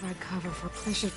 provide cover for... They should...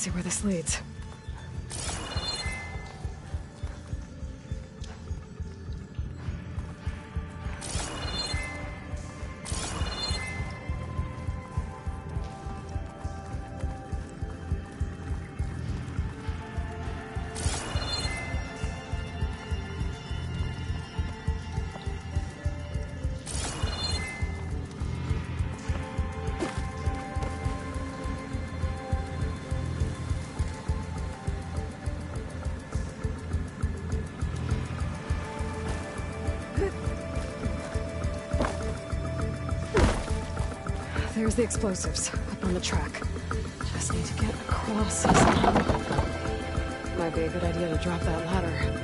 Let's see where this leads. There's the explosives, up on the track. Just need to get across somehow. Might be a good idea to drop that ladder.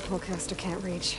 Hellcaster can't reach.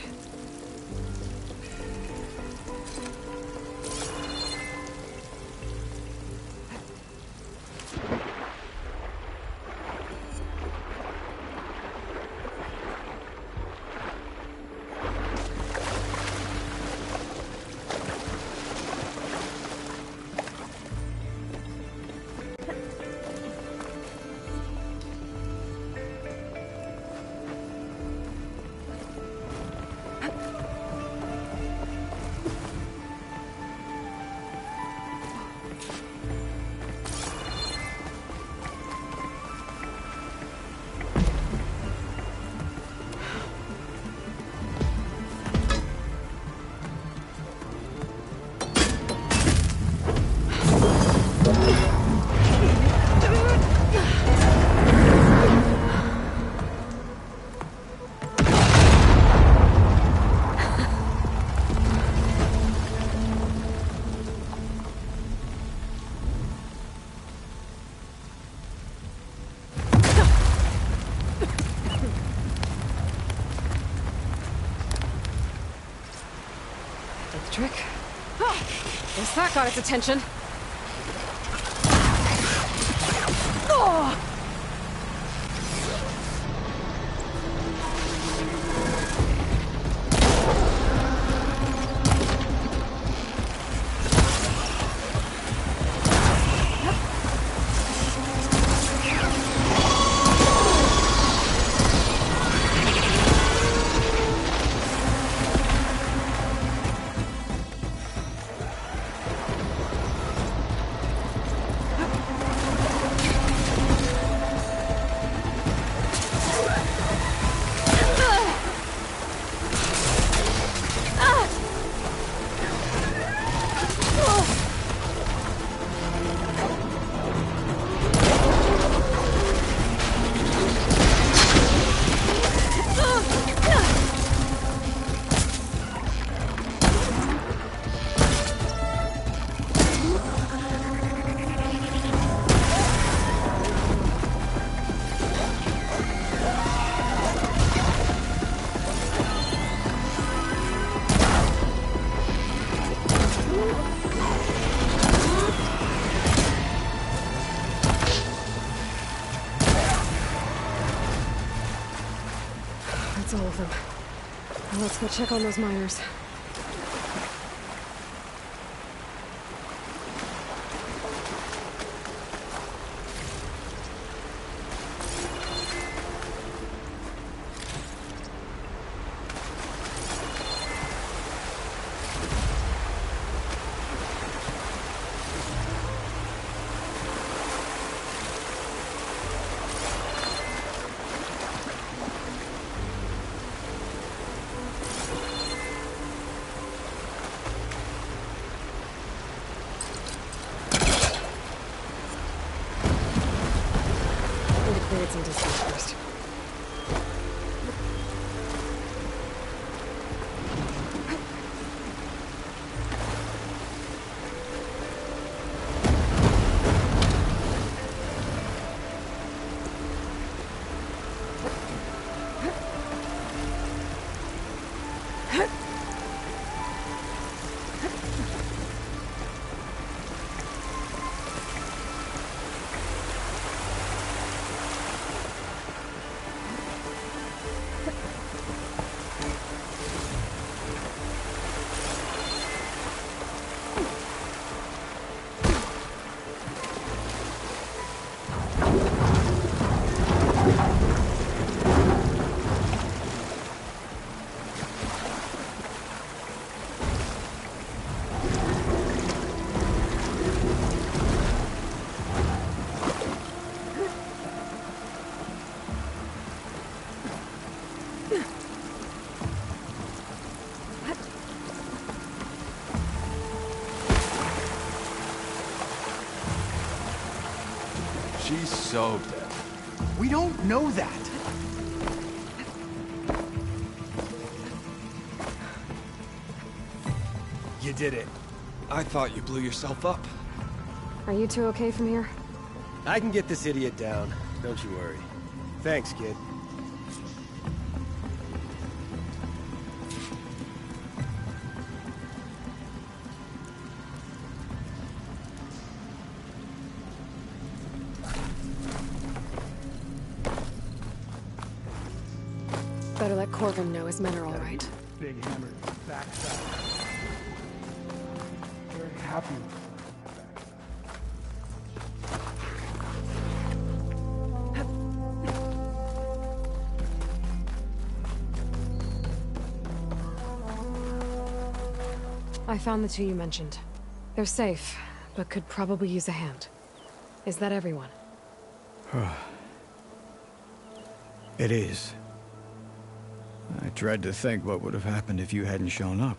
Trick. Oh, guess that got its attention. Oh! That's all of them. Now let's go check on those miners. Cleared some distance first. She's so dead. We don't know that. You did it. I thought you blew yourself up. Are you two okay from here? I can get this idiot down. Don't you worry. Thanks, kid. let Corvin know his men are all right. Big hammer backside. Very happy. I found the two you mentioned. They're safe, but could probably use a hand. Is that everyone? It is. I dread to think what would have happened if you hadn't shown up.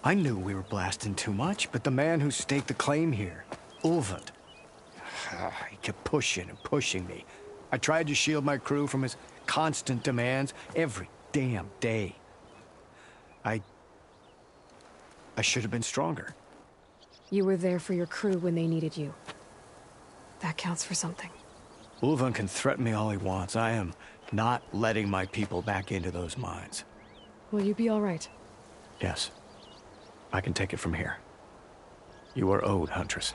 I knew we were blasting too much, but the man who staked the claim here, Ulvund, he kept pushing and pushing me. I tried to shield my crew from his constant demands every damn day. I should have been stronger. You were there for your crew when they needed you. That counts for something. Ulvund can threaten me all he wants. I am not letting my people back into those mines. Will you be all right? Yes. I can take it from here. You are owed, Huntress.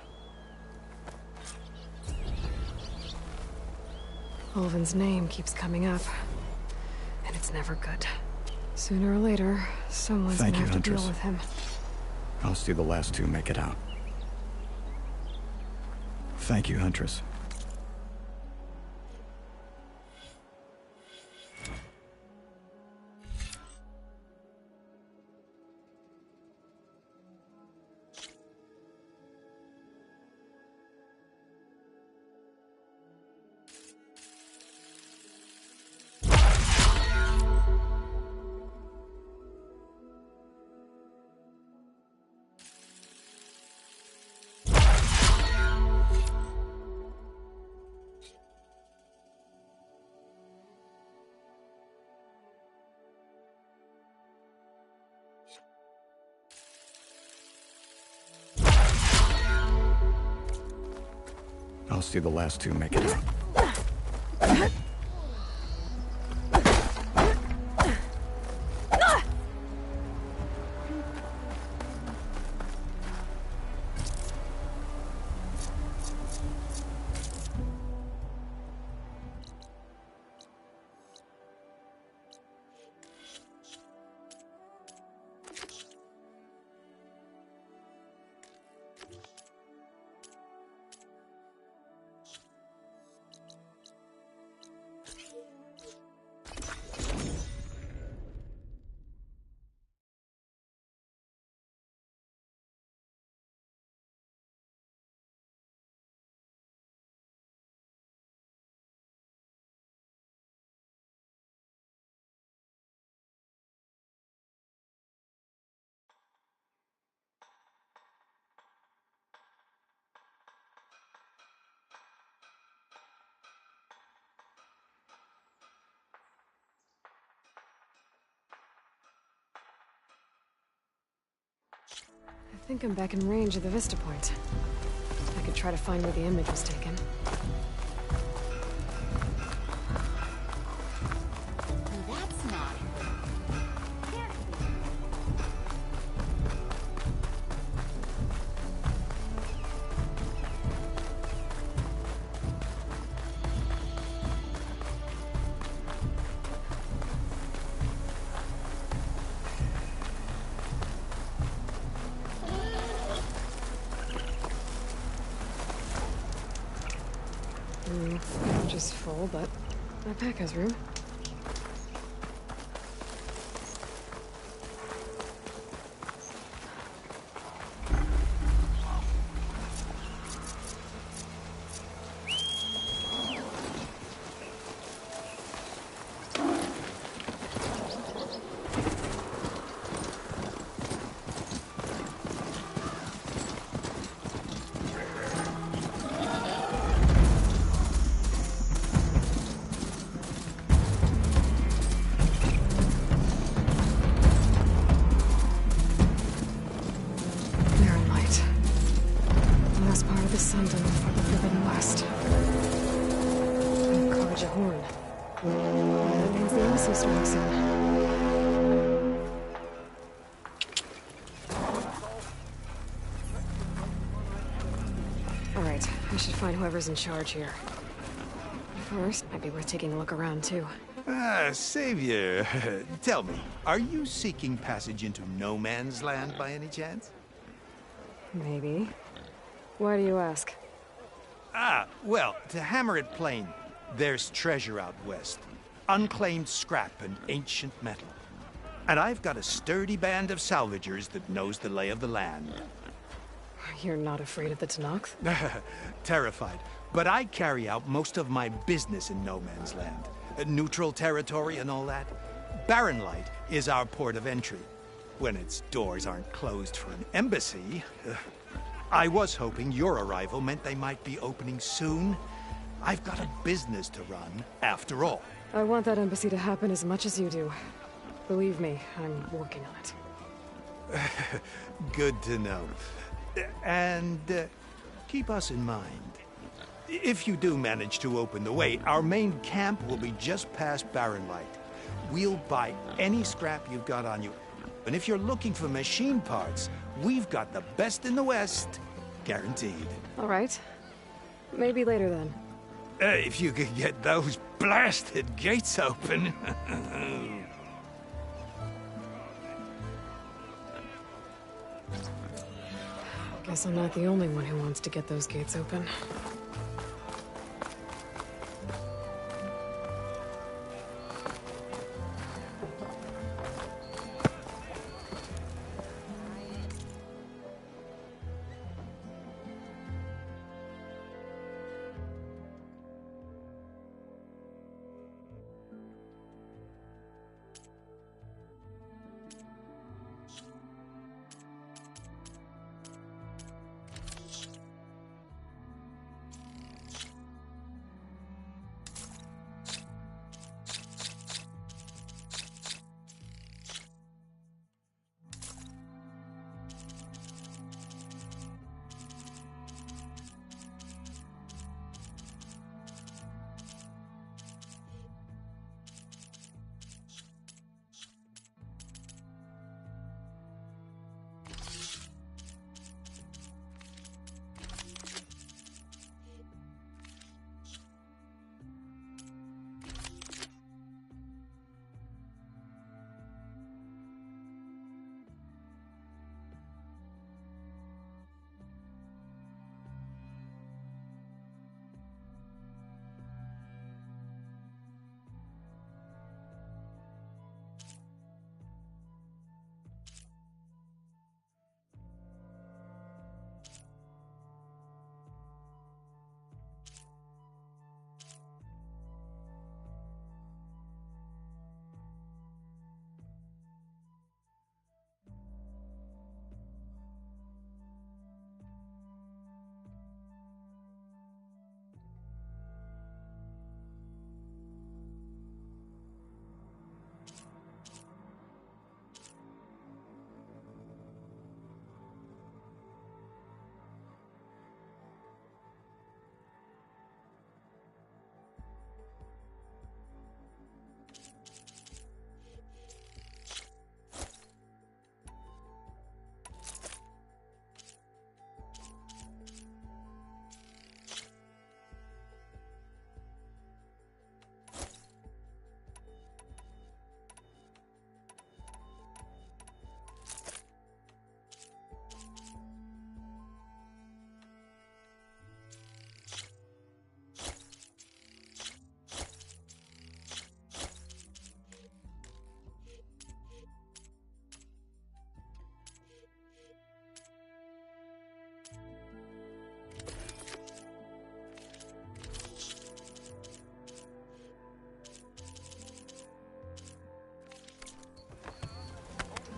Ulvund's name keeps coming up. And it's never good. Sooner or later, someone's gonna have to deal with him. I'll see the last two make it out. Thank you, Huntress. I'll see the last two make it out. I think I'm back in range of the Vista Point. I could try to find where the image was taken. That's not. Just full, but my pack has room. Alright, I should find whoever's in charge here. First, might be worth taking a look around, too. Savior, tell me, are you seeking passage into no man's land by any chance? Maybe. Why do you ask? Well, to hammer it plain, there's treasure out west. Unclaimed scrap and ancient metal. And I've got a sturdy band of salvagers that knows the lay of the land. You're not afraid of the Tenakth? Terrified. But I carry out most of my business in no man's land. Neutral territory and all that. Barren Light is our port of entry. When its doors aren't closed for an embassy. I was hoping your arrival meant they might be opening soon. I've got a business to run, after all. I want that embassy to happen as much as you do. Believe me, I'm working on it. Good to know. And keep us in mind. If you do manage to open the way, our main camp will be just past Barren Light. We'll buy any scrap you've got on you. And if you're looking for machine parts, we've got the best in the West. Guaranteed. All right. Maybe later then. If you could get those blasted gates open. Guess I'm not the only one who wants to get those gates open.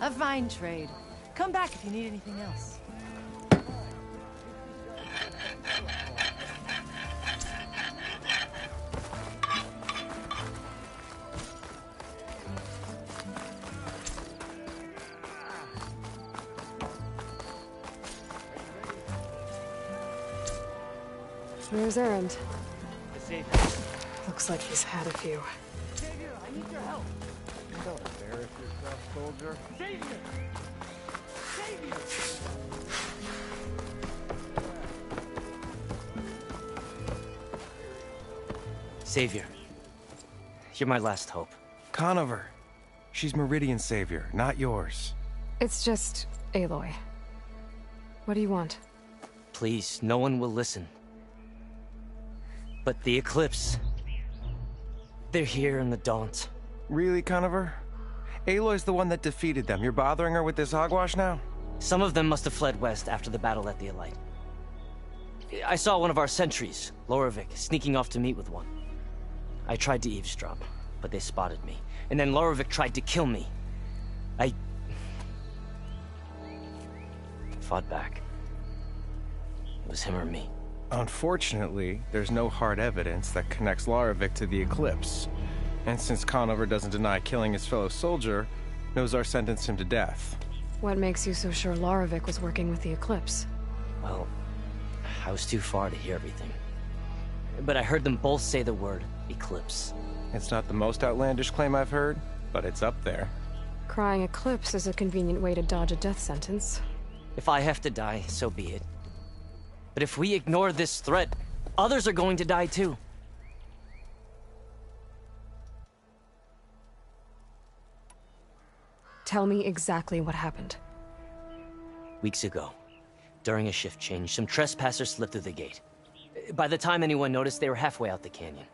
A fine trade. Come back if you need anything else. Where's Erend? Looks like he's had a few. Savior, I need your help. Don't embarrass yourself, soldier. Savior! Savior! Savior, You're my last hope. Conover. She's Meridian's savior, not yours. It's just Aloy. What do you want? Please, no one will listen. But the Eclipse... they're here in the Daunt. Really, Conover? Aloy's the one that defeated them. You're bothering her with this hogwash now? Some of them must have fled west after the battle at the Elite. I saw one of our sentries, Lorevic, sneaking off to meet with one. I tried to eavesdrop, but they spotted me. And then Lorevic tried to kill me. I fought back. It was him or me. Unfortunately, there's no hard evidence that connects Lorevic to the Eclipse. And since Conover doesn't deny killing his fellow soldier, Nozar sentenced him to death. What makes you so sure Lorevic was working with the Eclipse? Well, I was too far to hear everything. But I heard them both say the word Eclipse. It's not the most outlandish claim I've heard, but it's up there. Crying Eclipse is a convenient way to dodge a death sentence. If I have to die, so be it. But if we ignore this threat, others are going to die too. Tell me exactly what happened. Weeks ago, during a shift change, some trespassers slipped through the gate. By the time anyone noticed, they were halfway out the canyon.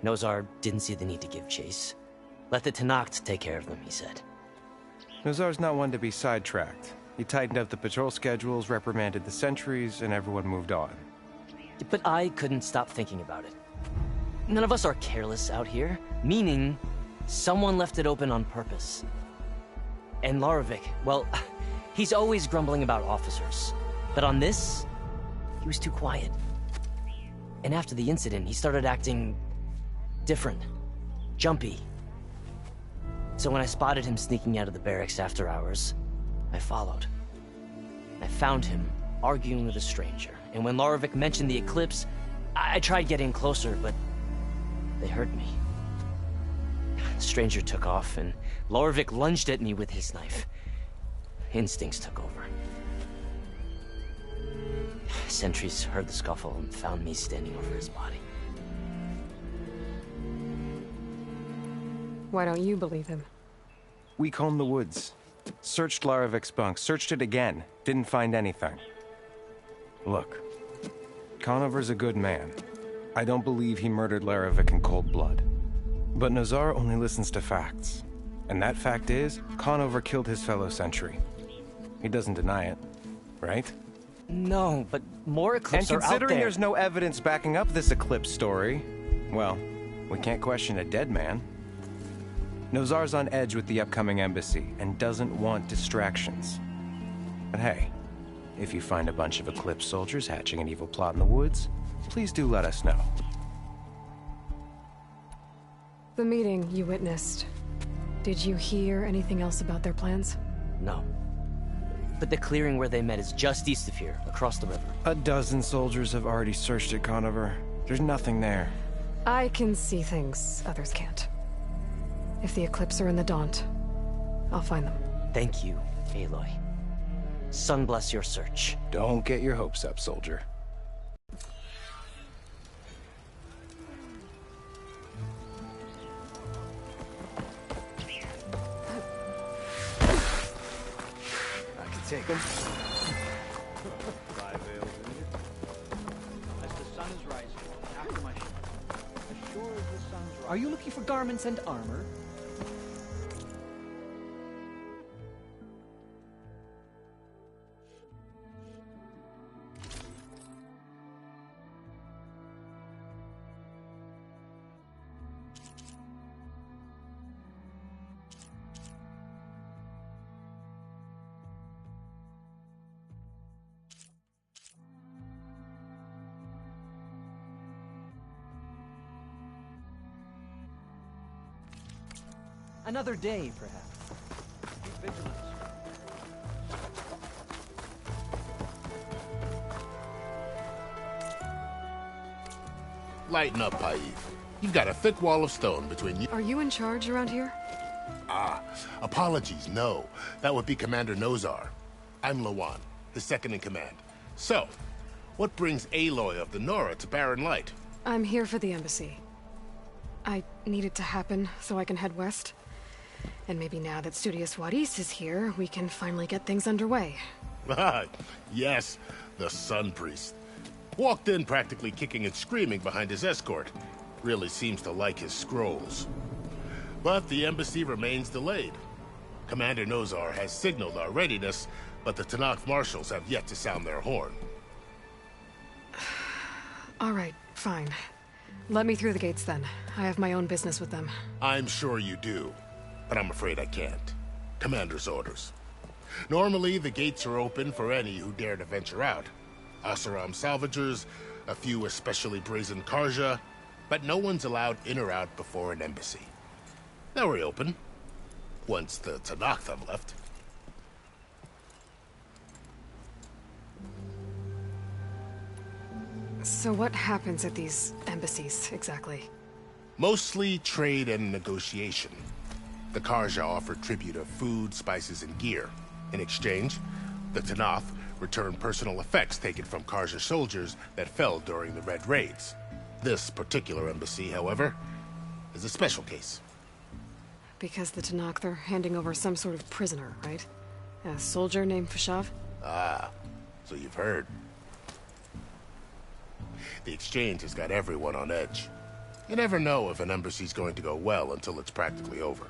Nozar didn't see the need to give chase. Let the Tenakth take care of them, he said. Nozar's not one to be sidetracked. He tightened up the patrol schedules, reprimanded the sentries, and everyone moved on. But I couldn't stop thinking about it. None of us are careless out here, meaning someone left it open on purpose. And Lorevic, well, he's always grumbling about officers. But on this, he was too quiet. And after the incident, he started acting different, jumpy. So when I spotted him sneaking out of the barracks after hours, I followed. I found him arguing with a stranger. And when Lorevic mentioned the Eclipse, I tried getting closer, but they heard me. The stranger took off, and Lorevic lunged at me with his knife. Instincts took over. Sentries heard the scuffle and found me standing over his body. Why don't you believe him? We combed the woods. Searched Larevic's bunk, searched it again. Didn't find anything. Look, Conover's a good man. I don't believe he murdered Larevic in cold blood. But Nozar only listens to facts. And that fact is, Conover killed his fellow sentry. He doesn't deny it, right? No, but more Eclipse are out there. And considering there's no evidence backing up this Eclipse story, well, we can't question a dead man. Nozar's on edge with the upcoming embassy and doesn't want distractions. But hey, if you find a bunch of Eclipse soldiers hatching an evil plot in the woods, please do let us know. The meeting you witnessed. Did you hear anything else about their plans? No. But the clearing where they met is just east of here, across the river. A dozen soldiers have already searched it, Conover. There's nothing there. I can see things others can't. If the Eclipse are in the Daunt, I'll find them. Thank you, Aloy. Sun bless your search. Don't get your hopes up, soldier. I can take him. As the sun is rising, after my shift, as sure as the sun's rising. Are you looking for garments and armor? Another day, perhaps. Be vigilant. Lighten up, Paif. You've got a thick wall of stone between you. Are you in charge around here? Ah, apologies, no. That would be Commander Nozar. I'm Lawan, his second in command. So, what brings Aloy of the Nora to Barren Light? I'm here for the embassy. I need it to happen so I can head west. And maybe now that Studious Juarez is here, we can finally get things underway. Yes, the Sun Priest. Walked in practically kicking and screaming behind his escort. Really seems to like his scrolls. But the embassy remains delayed. Commander Nozar has signaled our readiness, but the Tenakth marshals have yet to sound their horn. All right, fine. Let me through the gates then. I have my own business with them. I'm sure you do, but I'm afraid I can't. Commander's orders. Normally, the gates are open for any who dare to venture out. Oseram salvagers, a few especially brazen Karja, but no one's allowed in or out before an embassy. They'll reopen, once the Tenakth have left. So what happens at these embassies, exactly? Mostly trade and negotiation. The Karja offer tribute of food, spices, and gear. In exchange, the Tenakth return personal effects taken from Karja soldiers that fell during the Red Raids. This particular embassy, however, is a special case. Because the Tenakth are handing over some sort of prisoner, right? A soldier named Fashav? Ah, so you've heard. The exchange has got everyone on edge. You never know if an embassy's going to go well until it's practically over.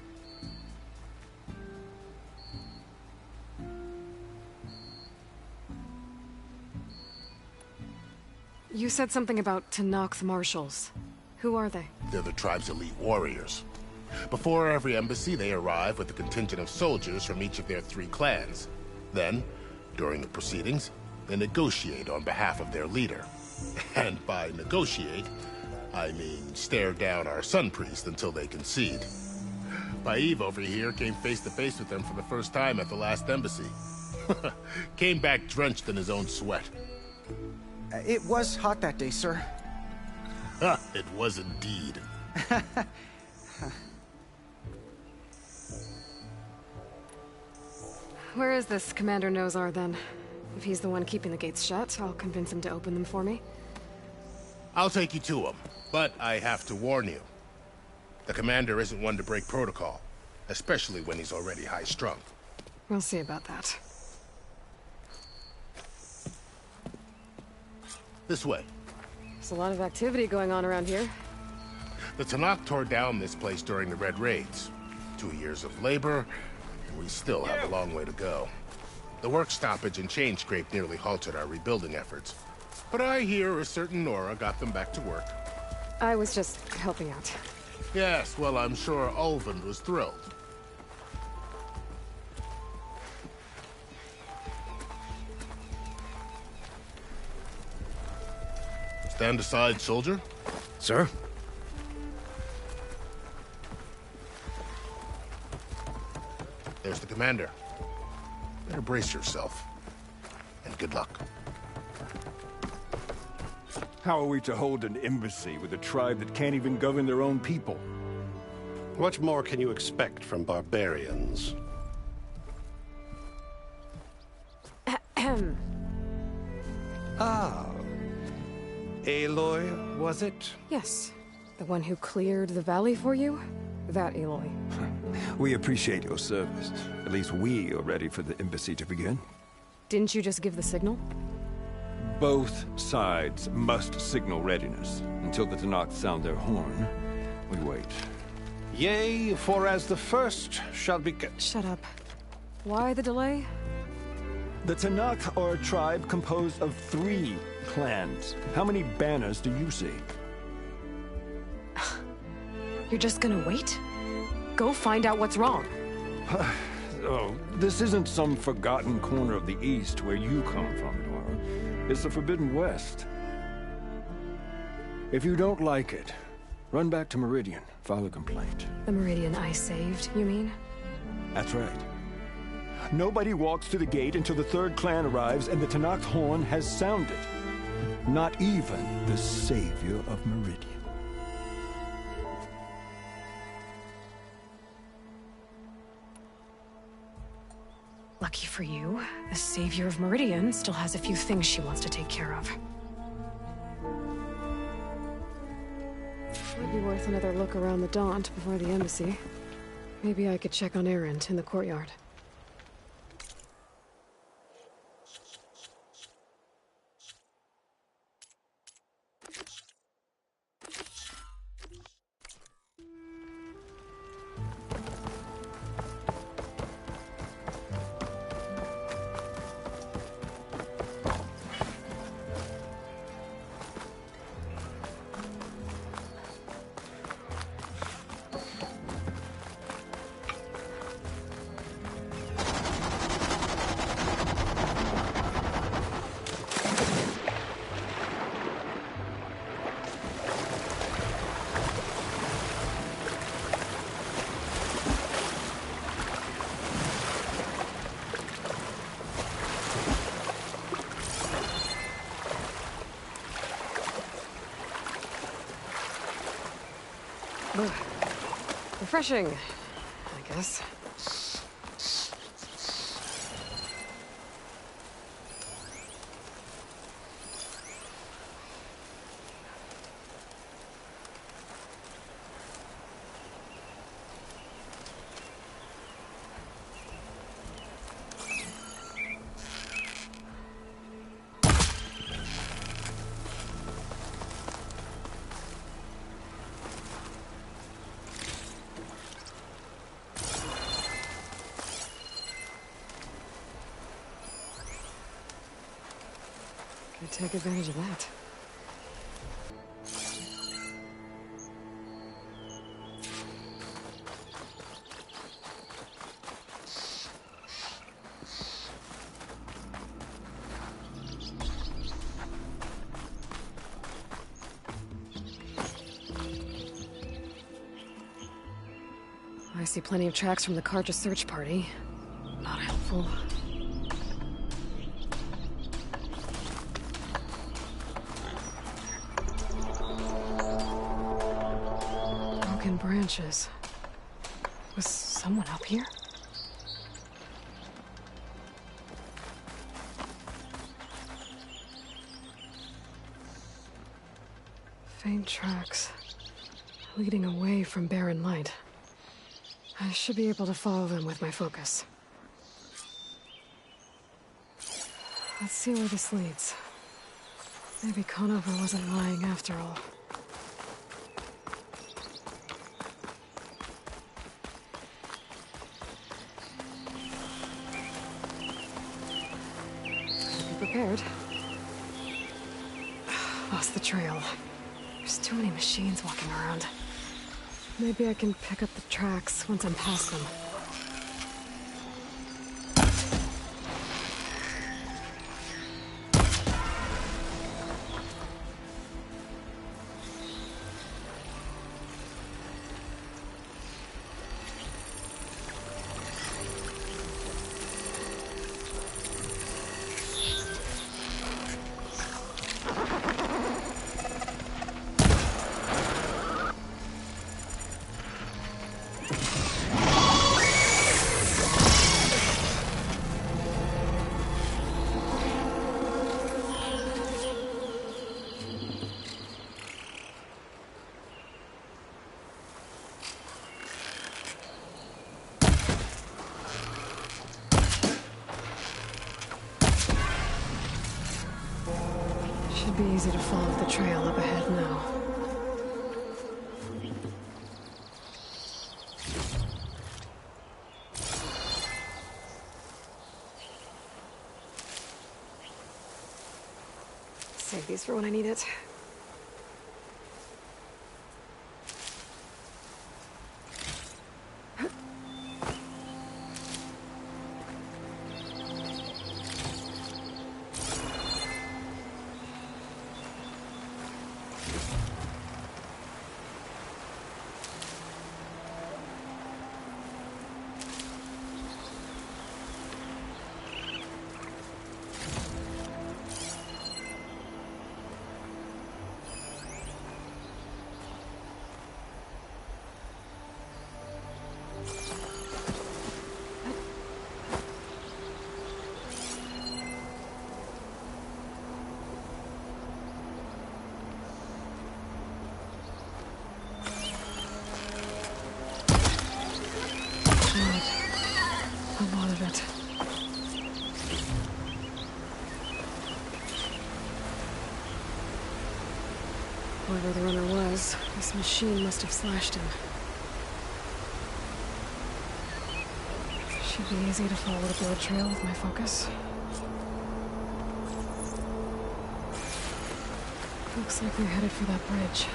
You said something about Tenakth marshals. Who are they? They're the tribe's elite warriors. Before every embassy, they arrive with a contingent of soldiers from each of their 3 clans. Then, during the proceedings, they negotiate on behalf of their leader. And by negotiate, I mean stare down our Sun Priest until they concede. Paiv over here came face to face with them for the first time at the last embassy. Came back drenched in his own sweat. It was hot that day, sir. It was indeed. Where is this Commander Nozar, then? If he's the one keeping the gates shut, I'll convince him to open them for me. I'll take you to him, but I have to warn you. The commander isn't one to break protocol, especially when he's already high-strung. We'll see about that. This way. There's a lot of activity going on around here. The Tenakth tore down this place during the Red Raids. 2 years of labor, and we still have a long way to go. The work stoppage and chain scrape nearly halted our rebuilding efforts. But I hear a certain Nora got them back to work. I was just helping out. Yes, well, I'm sure Ulvund was thrilled. Stand aside, soldier. Sir? There's the commander. Better brace yourself. And good luck. How are we to hold an embassy with a tribe that can't even govern their own people? What more can you expect from barbarians? Ahem. Ah. Aloy, was it? Yes. The one who cleared the valley for you? That Aloy. We appreciate your service. At least we are ready for the embassy to begin. Didn't you just give the signal? Both sides must signal readiness. Until the Tenakth sound their horn, we wait. Yea, for as the first shall be... Shut up. Why the delay? The Tenakth are a tribe composed of 3 clans. How many banners do you see? You're just gonna wait? Go find out what's wrong. Oh, this isn't some forgotten corner of the East where you come from, Nora. It's the Forbidden West. If you don't like it, run back to Meridian, file a complaint. The Meridian I saved, you mean? That's right. Nobody walks through the gate until the 3rd clan arrives and the Tenakth horn has sounded. Not even the savior of Meridian. Lucky for you, the savior of Meridian still has a few things she wants to take care of. Would worth another look around the Daunt before the embassy. Maybe I could check on Erend in the courtyard. Refreshing, I guess. Could take advantage of that. I see plenty of tracks from the Carja search party. Not helpful. Broken branches. Was someone up here? Faint tracks leading away from Barren Light. I should be able to follow them with my focus. Let's see where this leads. Maybe Conover wasn't lying after all. Be prepared. Lost the trail. There's too many machines walking around. Maybe I can pick up the tracks once I'm past them. Should be easy to follow the trail up ahead now. Save these for when I need it. Whoever the runner was, this machine must have slashed him. Should be easy to follow the blood trail with my focus. Looks like they're headed for that bridge.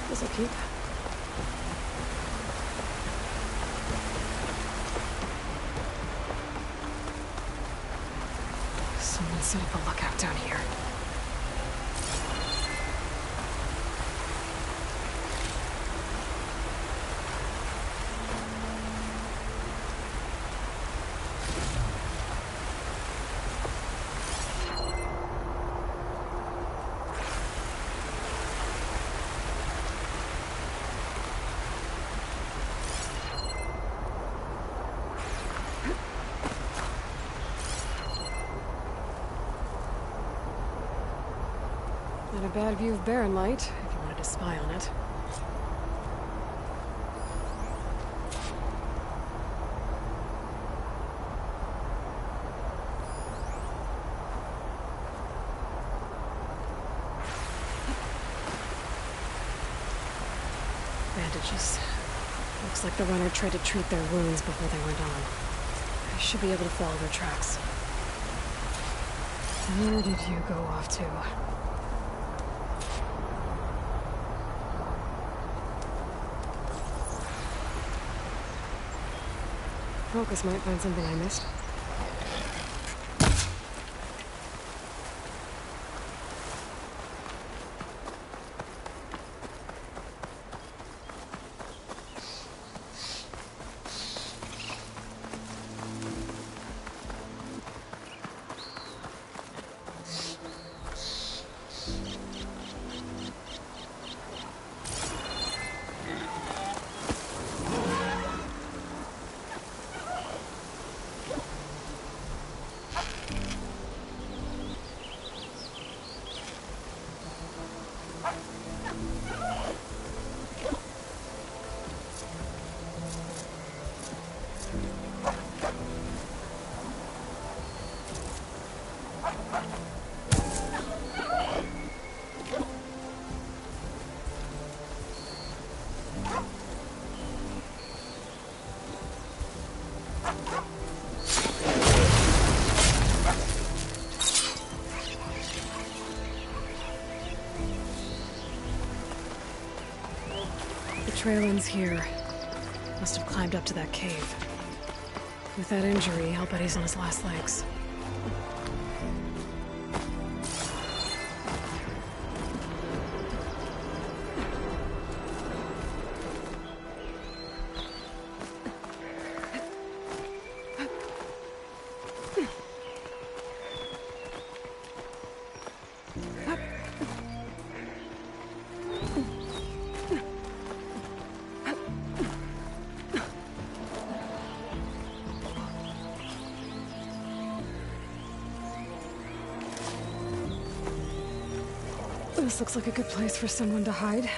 This'll keep. Someone set up a lookout down here. Not a bad view of Barren Light, if you wanted to spy on it. Bandages. Looks like the runner tried to treat their wounds before they went on. I should be able to follow their tracks. Where did you go off to? Focus might find something I missed. The trail ends here. Must have climbed up to that cave. With that injury, I'll bet he's on his last legs. This looks like a good place for someone to hide.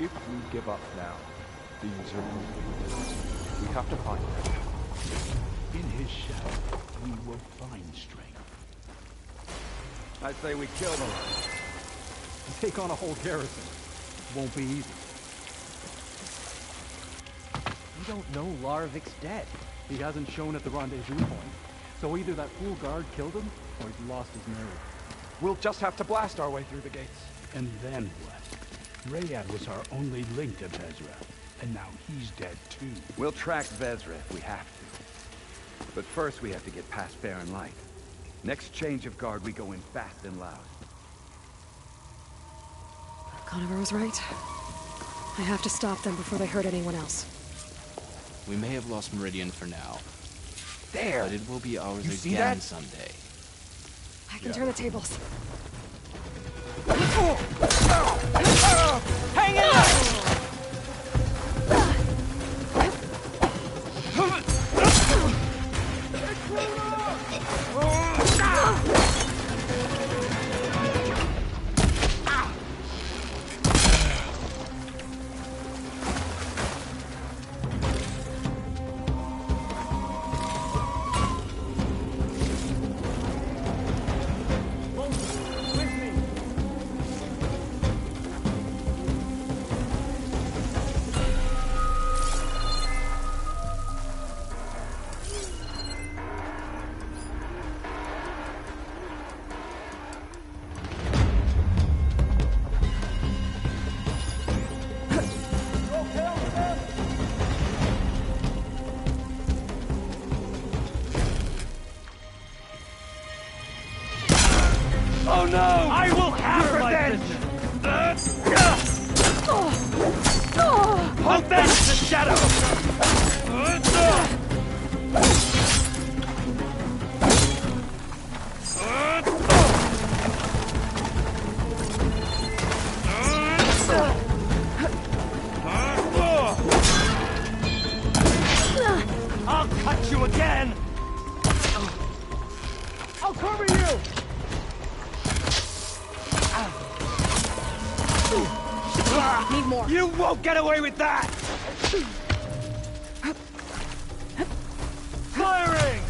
If we give up now, things are complete. We have to find him. In his shadow, we will find strength. I say we kill them. And take on a whole garrison. Won't be easy. We don't know Larovik's dead. He hasn't shown at the rendezvous point. So either that fool guard killed him, or he's lost his nerve. We'll just have to blast our way through the gates. And then what? Rayad was our only link to Vezra, and now he's dead too. We'll track Vezra if we have to. But first we have to get past Barren Light. Next change of guard, we go in fast and loud. Conover was right. I have to stop them before they hurt anyone else. We may have lost Meridian for now. There! But it will be ours You see again that? someday. I can turn the tables. Hang in! Oh no! I will have my business! Hold that the shadow! I'll cut you again! I'll cover you! Need more. You won't get away with that! Firing!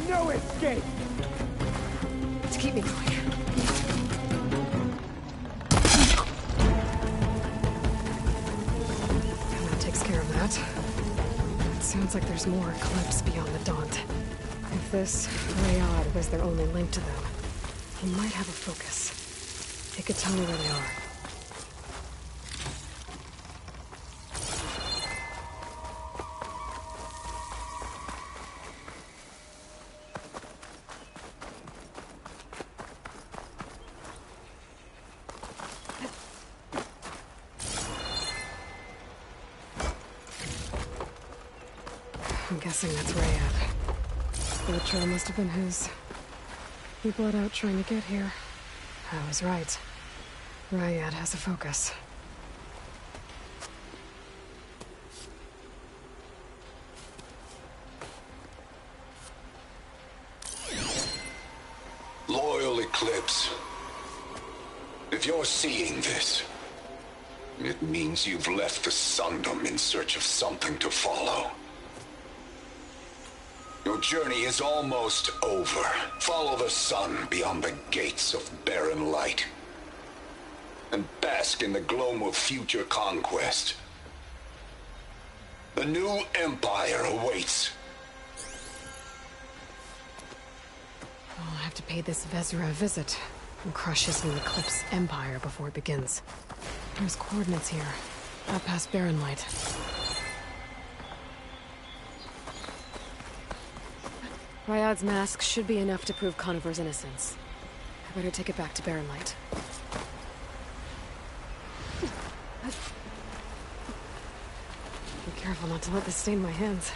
No escape! To keep me going. That takes care of that. It sounds like there's more Eclipse beyond the Daunt. If this Rayad was their only link to them, he might have a focus. He could tell me where they are. I'm guessing that's Rayad. The trail must have been his. He bled out trying to get here. I was right. Rayad has a focus. Loyal Eclipse, if you're seeing this, it means you've left the Sundom in search of something to follow. Your journey is almost over. Follow the sun beyond the gates of barren light, and bask in the gloam of future conquest. The new empire awaits. I'll have to pay this Vezra a visit and crush his new Eclipse empire before it begins. There's coordinates here, out past Barren Light. Rayad's mask should be enough to prove Conover's innocence. I better take it back to Barren Light. Be careful not to let this stain my hands.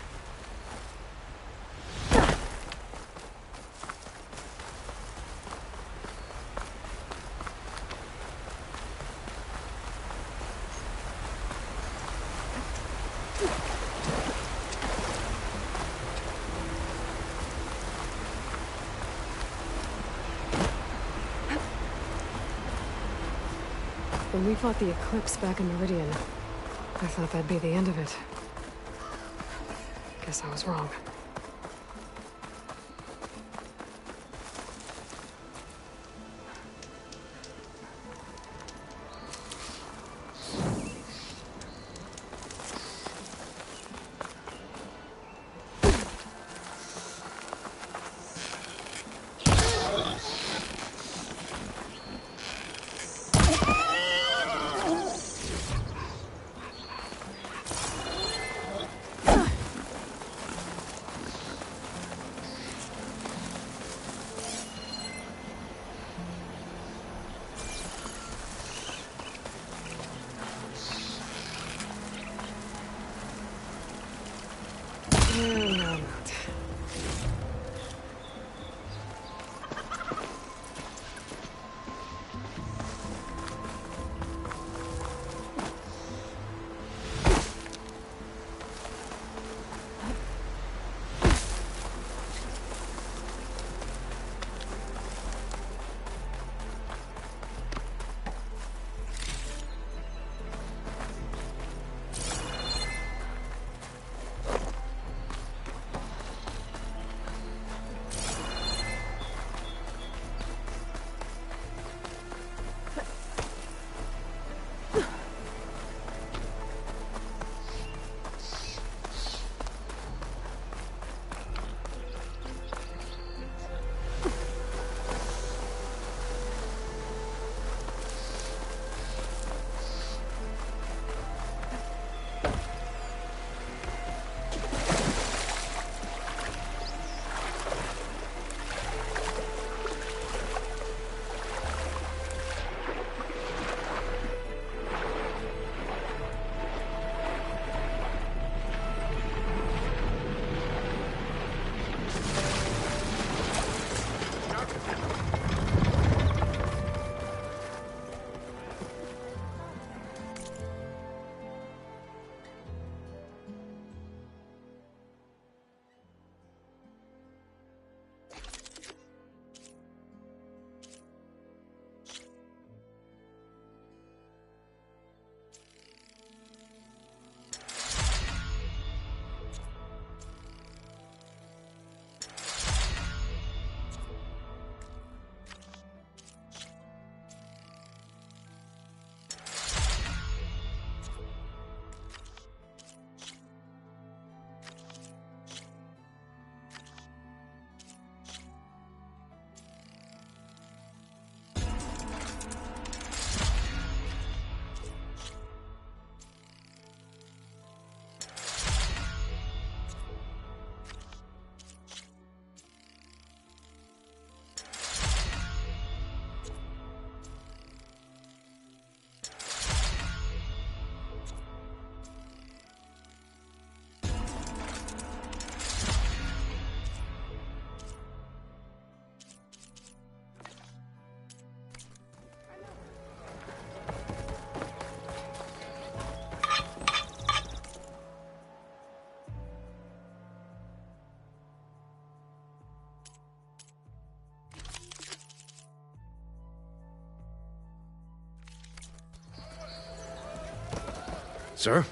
When we fought the Eclipse back in Meridian, I thought that'd be the end of it. Guess I was wrong. Sir?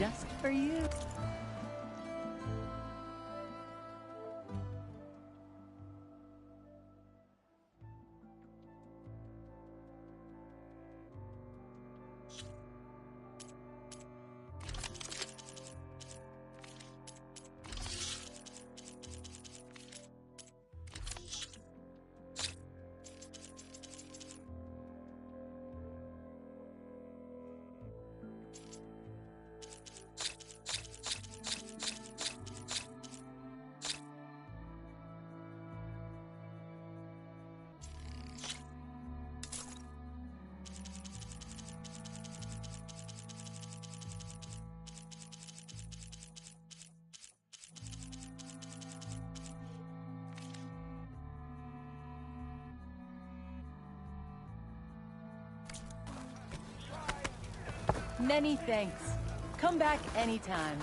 just for you. Many thanks. Come back anytime.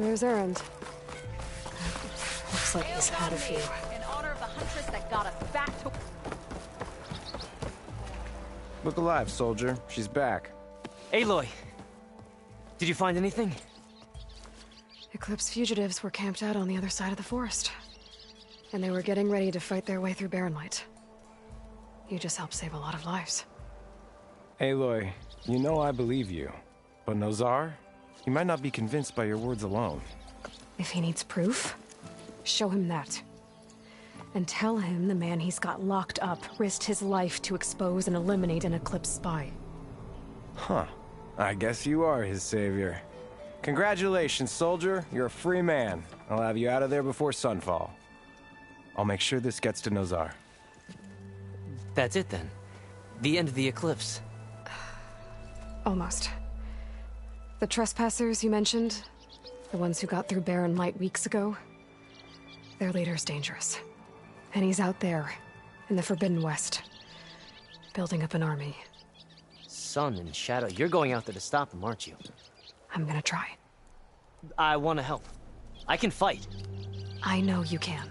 Where's Erend? Looks like he's had a few. In honor of the huntress that got us back to... Look alive, soldier. She's back. Aloy! Did you find anything? Eclipse fugitives were camped out on the other side of the forest. And they were getting ready to fight their way through Barren Light. You just helped save a lot of lives. Aloy, you know I believe you. But Nozar? He might not be convinced by your words alone. If he needs proof, show him that. And tell him the man he's got locked up risked his life to expose and eliminate an Eclipse spy. Huh. I guess you are his savior. Congratulations, soldier. You're a free man. I'll have you out of there before sunfall. I'll make sure this gets to Nozar. That's it then. The end of the Eclipse. Almost. The trespassers you mentioned, the ones who got through Barren Light weeks ago, their leader's dangerous. And he's out there, in the Forbidden West, building up an army. Sun and Shadow, you're going out there to stop him, aren't you? I'm gonna try. I want to help. I can fight. I know you can.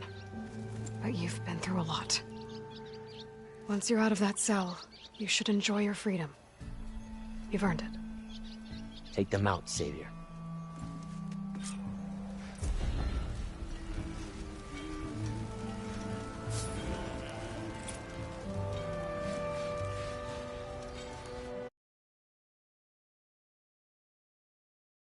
But you've been through a lot. Once you're out of that cell, you should enjoy your freedom. You've earned it. Take them out, Savior.